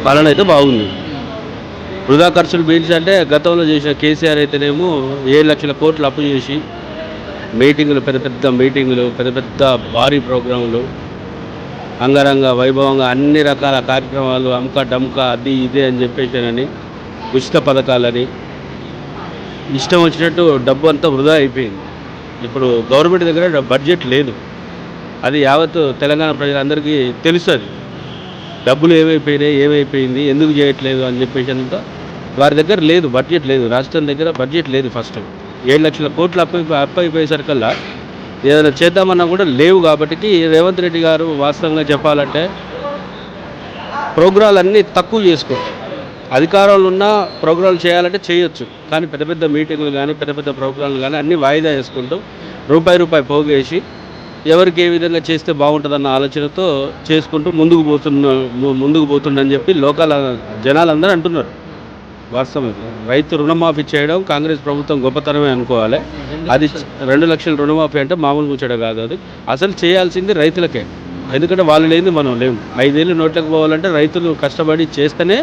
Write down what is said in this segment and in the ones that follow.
పాలన అయితే బాగుంది. వృధా ఖర్చులు బీల్చి అంటే గతంలో చేసిన కేసీఆర్ అయితేనేమో 7,00,000 కోట్లు అప్పు చేసి మీటింగులు, పెద్ద పెద్ద మీటింగులు, పెద్ద పెద్ద భారీ ప్రోగ్రాములు, అంగరంగ వైభవంగా అన్ని రకాల కార్యక్రమాలు, అమ్క డమ్క అది ఇదే అని చెప్పేసానని, ఉచిత పథకాలని ఇష్టం వచ్చినట్టు డబ్బు అంతా వృధా అయిపోయింది. ఇప్పుడు గవర్నమెంట్ దగ్గర బడ్జెట్ లేదు. అది యావత్తు తెలంగాణ ప్రజలందరికీ తెలుసది. డబ్బులు ఏమైపోయింది, ఎందుకు చేయట్లేదు అని చెప్పేసి అంతా వారి దగ్గర లేదు, బడ్జెట్ లేదు. రాష్ట్రం దగ్గర బడ్జెట్ లేదు. ఫస్ట్ 7,00,000 కోట్లు అప్పు అయిపోయేసరికల్లా ఏదైనా చేద్దామన్నా కూడా లేవు. కాబట్టి రేవంత్ రెడ్డి గారు వాస్తవంగా చెప్పాలంటే ప్రోగ్రాలు అన్నీ తక్కువ చేసుకుంటారు. అధికారంలో ఉన్న ప్రోగ్రాలు చేయాలంటే చేయొచ్చు, కానీ పెద్ద పెద్ద మీటింగులు కానీ పెద్ద పెద్ద ప్రోగ్రాంలు కానీ అన్నీ వాయిదా వేసుకుంటూ రూపాయి పోగేసి ఎవరికి ఏ విధంగా చేస్తే బాగుంటుందన్న ఆలోచనతో చేసుకుంటూ ముందుకు పోతుండని చెప్పి లోకల్ జనాలందరూ అంటున్నారు. వాస్తవం రైతు రుణమాఫీ చేయడం కాంగ్రెస్ ప్రభుత్వం గొప్పతనమే అనుకోవాలి. అది 2 లక్షల రుణమాఫీ అంటే మామూలు ముచ్చట కాదు. అది అసలు చేయాల్సింది రైతులకే. ఎందుకంటే వాళ్ళు లేనిది మనం లేము. 5 ఏళ్ళు నోట్లకు పోవాలంటే రైతులు కష్టపడి చేస్తేనే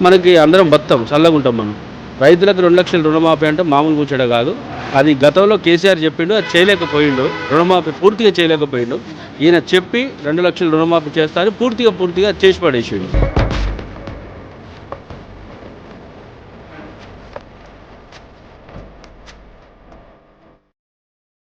మనకి అందరం బతాం, చల్లగా ఉంటాం. మనం రైతులకు 2 లక్షల రుణమాఫీ అంటే మామూలు ముచ్చట కాదు. అది గతంలో కేసీఆర్ చెప్పిండు, అది చేయలేకపోయిండు. రుణమాఫీ పూర్తిగా చేయలేకపోయిండు. ఈయన చెప్పి 2 లక్షల రుణమాఫీ చేస్తారని పూర్తిగా చేసి పడేసిండు.